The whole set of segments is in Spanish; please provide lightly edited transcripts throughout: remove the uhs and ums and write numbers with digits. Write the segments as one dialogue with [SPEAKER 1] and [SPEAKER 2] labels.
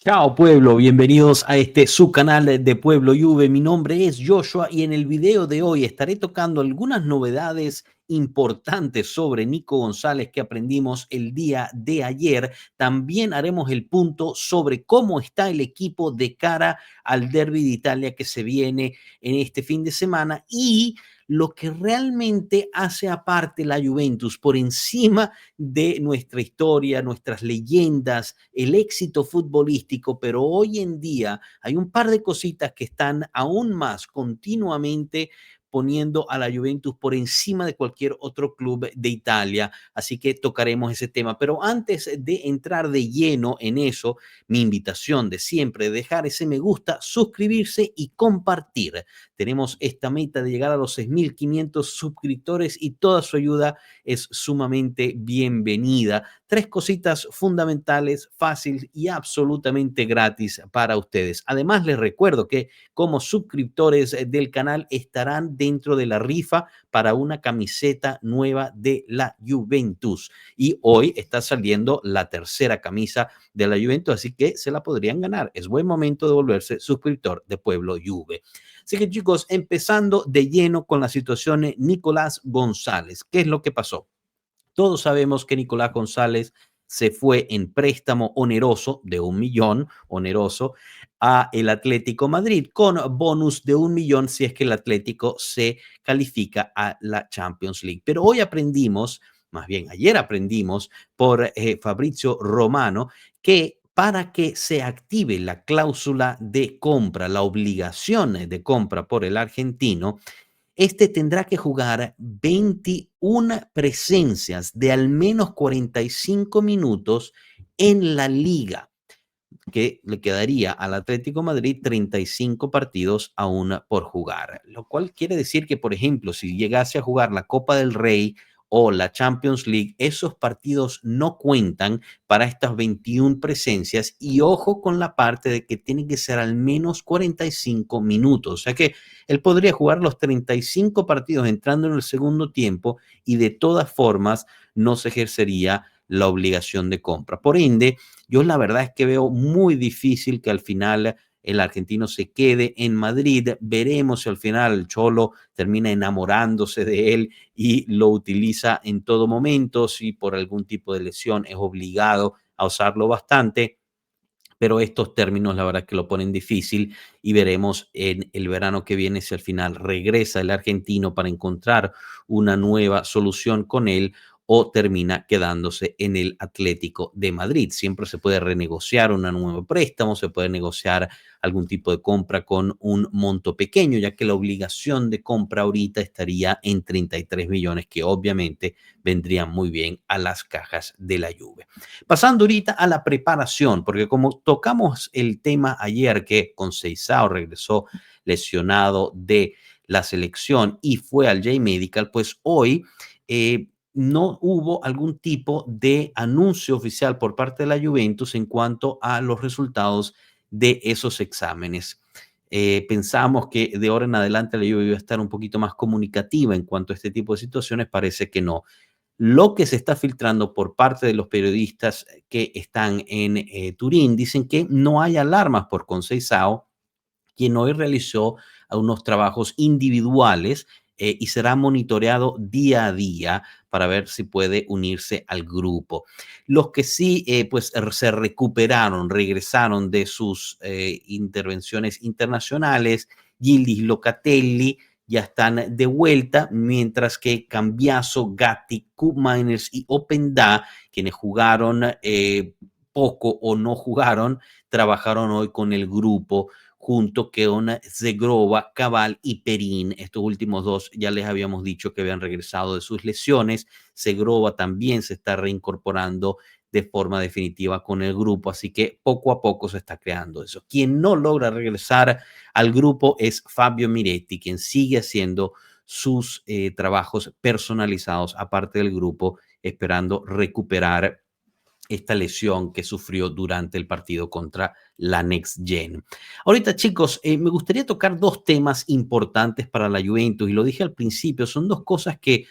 [SPEAKER 1] Chao pueblo, bienvenidos a este su canal de Pueblo Juve. Mi nombre es Joshua y en el video de hoy estaré tocando algunas novedades importantes sobre Nico González que aprendimos el día de ayer. También haremos el punto sobre cómo está el equipo de cara al Derby de Italia que se viene en este fin de semana y lo que realmente hace aparte la Juventus por encima de nuestra historia, nuestras leyendas, el éxito futbolístico, pero hoy en día hay un par de cositas que están aún más continuamente poniendo a la Juventus por encima de cualquier otro club de Italia. Así que tocaremos ese tema. Pero antes de entrar de lleno en eso, mi invitación de siempre, dejar ese me gusta, suscribirse y compartir. Tenemos esta meta de llegar a los 6.500 suscriptores y toda su ayuda es sumamente bienvenida. Tres cositas fundamentales, fáciles y absolutamente gratis para ustedes. Además, les recuerdo que como suscriptores del canal estarán dentro de la rifa para una camiseta nueva de la Juventus. Y hoy está saliendo la tercera camisa de la Juventus, así que se la podrían ganar. Es buen momento de volverse suscriptor de Pueblo Juve. Así que chicos, empezando de lleno con la situación de Nicolás González. ¿Qué es lo que pasó? Todos sabemos que Nicolás González se fue en préstamo oneroso de 1 millón, oneroso, a el Atlético Madrid con bonus de 1 millón si es que el Atlético se califica a la Champions League. Pero hoy aprendimos, más bien ayer aprendimos por Fabrizio Romano, que para que se active la cláusula de compra, la obligación de compra por el argentino, este tendrá que jugar 21 presencias de al menos 45 minutos en la liga, que le quedaría al Atlético Madrid 35 partidos aún por jugar, lo cual quiere decir que, por ejemplo, si llegase a jugar la Copa del Rey o la Champions League, esos partidos no cuentan para estas 21 presencias y ojo con la parte de que tienen que ser al menos 45 minutos, o sea que él podría jugar los 35 partidos entrando en el segundo tiempo y de todas formas no se ejercería la obligación de compra. Por ende, yo la verdad es que veo muy difícil que al final el argentino se quede en Madrid. Veremos si al final el Cholo termina enamorándose de él y lo utiliza en todo momento, si por algún tipo de lesión es obligado a usarlo bastante. Pero estos términos la verdad que lo ponen difícil y veremos en el verano que viene si al final regresa el argentino para encontrar una nueva solución con él o termina quedándose en el Atlético de Madrid. Siempre se puede renegociar un nuevo préstamo, se puede negociar algún tipo de compra con un monto pequeño, ya que la obligación de compra ahorita estaría en 33 millones, que obviamente vendrían muy bien a las cajas de la Juve. Pasando ahorita a la preparación, porque como tocamos el tema ayer que Conceição regresó lesionado de la selección y fue al J-Medical, pues hoy no hubo algún tipo de anuncio oficial por parte de la Juventus en cuanto a los resultados de esos exámenes. Pensamos que de ahora en adelante la Juve iba a estar un poquito más comunicativa en cuanto a este tipo de situaciones, parece que no. Lo que se está filtrando por parte de los periodistas que están en Turín dicen que no hay alarmas por Conceição, quien hoy realizó unos trabajos individuales y será monitoreado día a día para ver si puede unirse al grupo. Los que sí, pues se recuperaron, regresaron de sus intervenciones internacionales, Gildis Locatelli, ya están de vuelta, mientras que Cambiaso, Gatti, Koopmeiners y Openda, quienes jugaron poco o no jugaron, trabajaron hoy con el grupo junto con Zegrova, Cabal y Perín. Estos últimos dos ya les habíamos dicho que habían regresado de sus lesiones. Zegrova también se está reincorporando de forma definitiva con el grupo, así que poco a poco se está creando eso. Quien no logra regresar al grupo es Fabio Miretti, quien sigue haciendo sus trabajos personalizados aparte del grupo, esperando recuperar esta lesión que sufrió durante el partido contra la Next Gen. Ahorita, chicos, me gustaría tocar dos temas importantes para la Juventus y lo dije al principio, son dos cosas que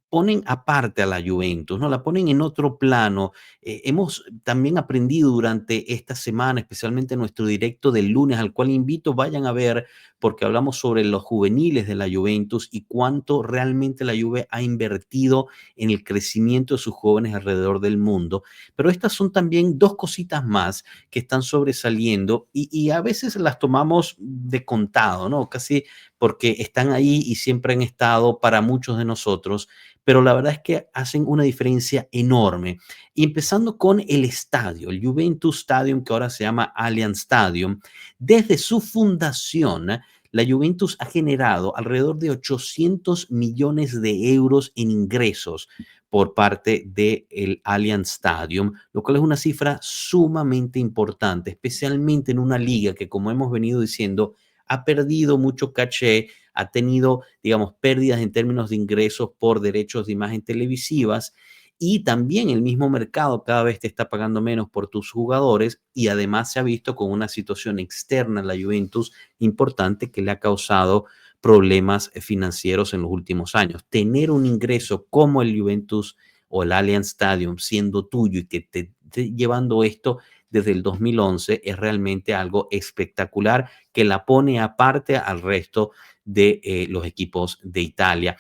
[SPEAKER 1] ponen aparte a la Juventus, ¿no? La ponen en otro plano. Hemos también aprendido durante esta semana, especialmente en nuestro directo del lunes, al cual invito, vayan a ver, porque hablamos sobre los juveniles de la Juventus y cuánto realmente la Juve ha invertido en el crecimiento de sus jóvenes alrededor del mundo. Pero estas son también dos cositas más que están sobresaliendo y a veces las tomamos de contado, ¿no? Casi porque están ahí y siempre han estado para muchos de nosotros, pero la verdad es que hacen una diferencia enorme. Y empezando con el estadio, el Juventus Stadium, que ahora se llama Allianz Stadium, desde su fundación, la Juventus ha generado alrededor de 800 millones de euros en ingresos por parte del Allianz Stadium, lo cual es una cifra sumamente importante, especialmente en una liga que, como hemos venido diciendo, ha perdido mucho caché, ha tenido, digamos, pérdidas en términos de ingresos por derechos de imagen televisivas y también el mismo mercado cada vez te está pagando menos por tus jugadores y además se ha visto con una situación externa en la Juventus importante que le ha causado problemas financieros en los últimos años. Tener un ingreso como el Juventus o el Allianz Stadium siendo tuyo y que te esté llevando esto desde el 2011 es realmente algo espectacular que la pone aparte al resto de los equipos de Italia.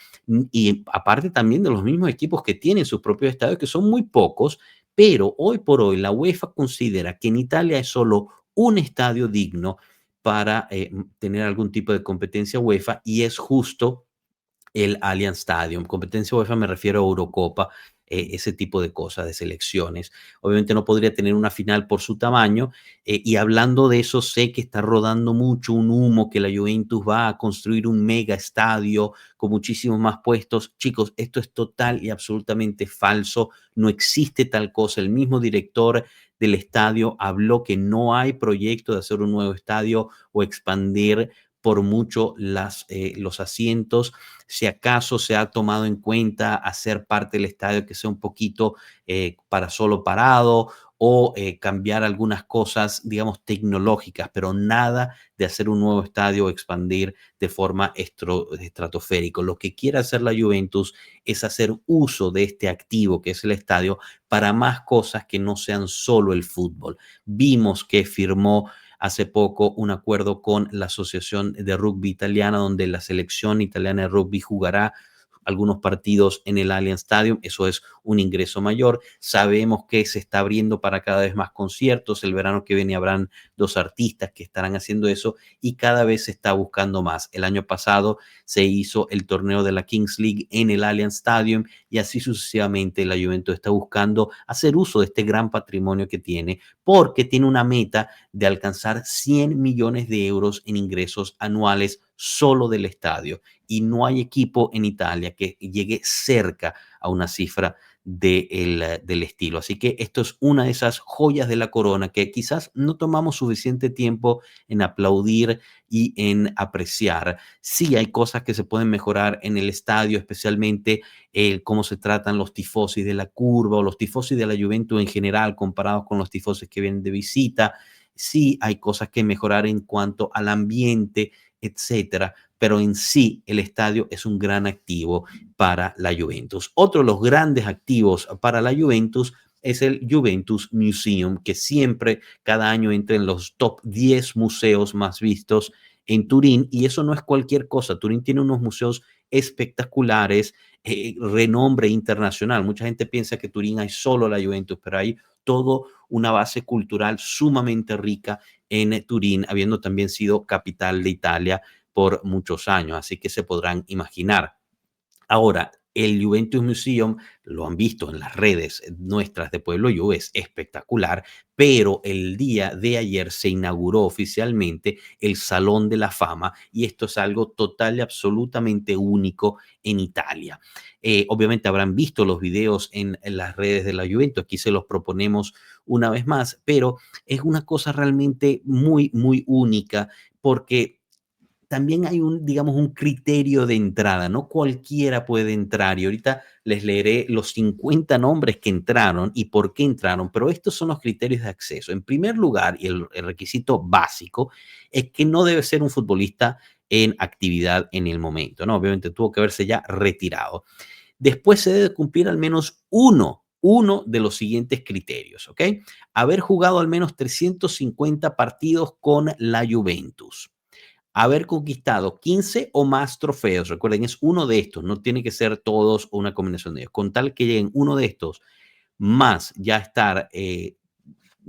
[SPEAKER 1] Y aparte también de los mismos equipos que tienen sus propios estadios, que son muy pocos, pero hoy por hoy la UEFA considera que en Italia es solo un estadio digno para tener algún tipo de competencia UEFA y es justo el Allianz Stadium. Competencia UEFA me refiero a Eurocopa, ese tipo de cosas, de selecciones. Obviamente no podría tener una final por su tamaño. Y hablando de eso, sé que está rodando mucho un humo que la Juventus va a construir un mega estadio con muchísimos más puestos. Chicos, esto es total y absolutamente falso. No existe tal cosa. El mismo director del estadio habló que no hay proyecto de hacer un nuevo estadio o expandir por mucho los asientos. Si acaso se ha tomado en cuenta hacer parte del estadio que sea un poquito para solo parado o cambiar algunas cosas, digamos, tecnológicas, pero nada de hacer un nuevo estadio o expandir de forma estratosférica. Lo que quiere hacer la Juventus es hacer uso de este activo que es el estadio para más cosas que no sean solo el fútbol. Vimos que firmó hace poco un acuerdo con la Asociación de Rugby Italiana, donde la selección italiana de rugby jugará algunos partidos en el Allianz Stadium, eso es un ingreso mayor. Sabemos que se está abriendo para cada vez más conciertos, el verano que viene habrán dos artistas que estarán haciendo eso y cada vez se está buscando más. El año pasado se hizo el torneo de la Kings League en el Allianz Stadium y así sucesivamente la Juventus está buscando hacer uso de este gran patrimonio que tiene porque tiene una meta de alcanzar 100 millones de euros en ingresos anuales solo del estadio. Y no hay equipo en Italia que llegue cerca a una cifra del estilo. Así que esto es una de esas joyas de la corona que quizás no tomamos suficiente tiempo en aplaudir y en apreciar. Sí hay cosas que se pueden mejorar en el estadio, especialmente cómo se tratan los tifosi de la curva o los tifosi de la Juventus en general comparados con los tifosi que vienen de visita. Sí hay cosas que mejorar en cuanto al ambiente, etcétera, pero en sí el estadio es un gran activo para la Juventus. Otro de los grandes activos para la Juventus es el Juventus Museum, que siempre cada año entra en los top 10 museos más vistos en Turín, y eso no es cualquier cosa. Turín tiene unos museos espectaculares, renombre internacional. Mucha gente piensa que Turín hay solo la Juventus, pero hay todo una base cultural sumamente rica en Turín, habiendo también sido capital de Italia por muchos años, así que se podrán imaginar. Ahora, el Juventus Museum, lo han visto en las redes nuestras de Pueblo Juve, es espectacular, pero el día de ayer se inauguró oficialmente el Salón de la Fama y esto es algo total y absolutamente único en Italia. Obviamente habrán visto los videos en las redes de la Juventus, aquí se los proponemos una vez más, pero es una cosa realmente muy, muy única porque también hay un, digamos, un criterio de entrada, no cualquiera puede entrar y ahorita les leeré los 50 nombres que entraron y por qué entraron, pero estos son los criterios de acceso. En primer lugar, y el requisito básico es que no debe ser un futbolista en actividad en el momento, ¿no? Obviamente tuvo que haberse ya retirado. Después se debe cumplir al menos uno de los siguientes criterios, ¿ok? Haber jugado al menos 350 partidos con la Juventus, haber conquistado 15 o más trofeos. Recuerden, es uno de estos, no tiene que ser todos o una combinación de ellos. Con tal que lleguen uno de estos, más ya estar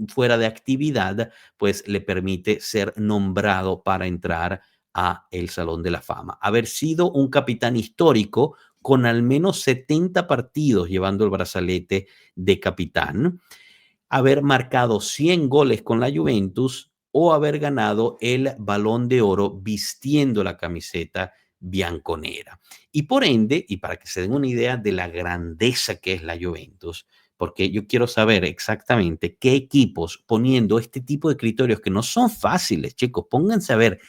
[SPEAKER 1] fuera de actividad, pues le permite ser nombrado para entrar a el Salón de la Fama. Haber sido un capitán histórico con al menos 70 partidos llevando el brazalete de capitán, haber marcado 100 goles con la Juventus o haber ganado el Balón de Oro vistiendo la camiseta bianconera. Y por ende, y para que se den una idea de la grandeza que es la Juventus, porque yo quiero saber exactamente qué equipos poniendo este tipo de criterios que no son fáciles, chicos, pónganse a ver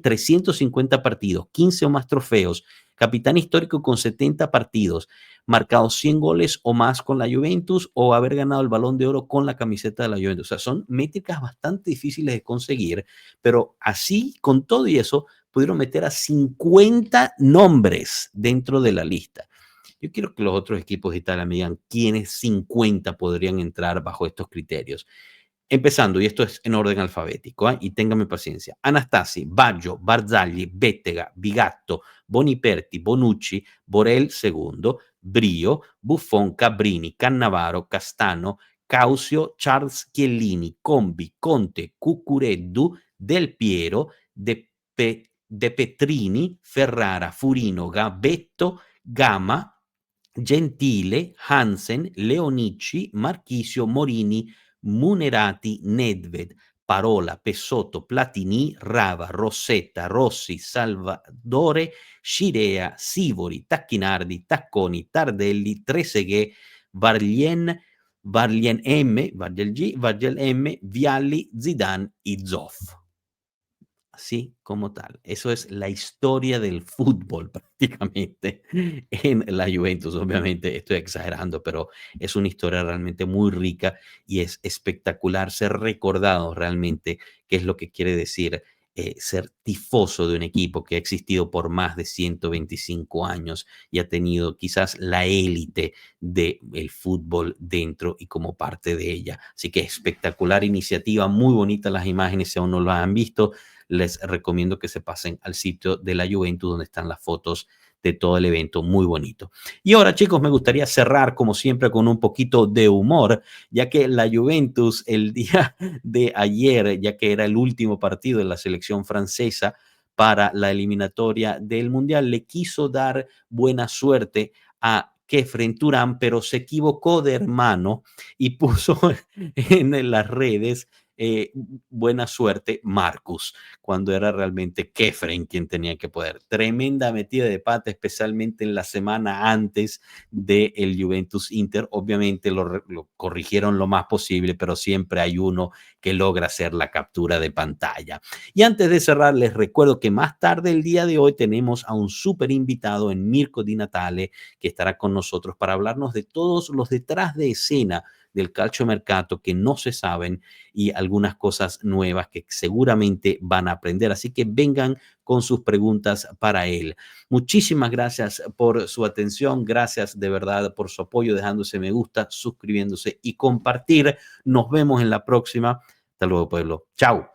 [SPEAKER 1] 350 partidos, 15 o más trofeos, capitán histórico con 70 partidos, marcado 100 goles o más con la Juventus o haber ganado el Balón de Oro con la camiseta de la Juventus. O sea, son métricas bastante difíciles de conseguir, pero así, con todo y eso, pudieron meter a 50 nombres dentro de la lista. Yo quiero que los otros equipos de Italia me digan quiénes 50 podrían entrar bajo estos criterios. Empezando, y esto es en orden alfabético, y téngame paciencia. Anastasi, Baggio, Barzagli, Bettega, Bigatto, Boniperti, Bonucci, Borel II, Brio, Buffon, Cabrini, Cannavaro, Castano, Causio, Charles Chiellini, Combi, Conte, Cucureddu, Del Piero, De Petrini, Ferrara, Furino, Gabetto, Gama, Gentile, Hansen, Leonici, Marchisio, Morini, Munerati, Nedved, Parola, Pesotto, Platini, Rava, Rossetta, Rossi, Salvadore, Scirea, Sivori, Tacchinardi, Tacconi, Tardelli, Trezeguet, Varlien, Varlien M, Vargel G, Vargel M, Vialli, Zidane y Zoff. Así como tal. Eso es la historia del fútbol prácticamente en la Juventus. Obviamente estoy exagerando, pero es una historia realmente muy rica y es espectacular ser recordado realmente qué es lo que quiere decir ser tifoso de un equipo que ha existido por más de 125 años y ha tenido quizás la élite del fútbol dentro y como parte de ella. Así que espectacular iniciativa, muy bonitas las imágenes, si aún no lo han visto les recomiendo que se pasen al sitio de la Juventus donde están las fotos de todo el evento, muy bonito. Y ahora, chicos, me gustaría cerrar, como siempre, con un poquito de humor, ya que la Juventus el día de ayer, ya que era el último partido de la selección francesa para la eliminatoria del Mundial, le quiso dar buena suerte a Kefren Turán, pero se equivocó de hermano y puso en las redes buena suerte Marcus, cuando era realmente Kefren quien tenía que poder. Tremenda metida de pata, especialmente en la semana antes del Juventus Inter. Obviamente lo corrigieron lo más posible, pero siempre hay uno que logra hacer la captura de pantalla. Y antes de cerrar, les recuerdo que más tarde el día de hoy tenemos a un súper invitado en Mirko Di Natale, que estará con nosotros para hablarnos de todos los detrás de escena del calciomercato que no se saben y algunas cosas nuevas que seguramente van a aprender. Así que vengan con sus preguntas para él. Muchísimas gracias por su atención. Gracias de verdad por su apoyo, dejándose me gusta, suscribiéndose y compartir. Nos vemos en la próxima. Hasta luego, pueblo. Chao.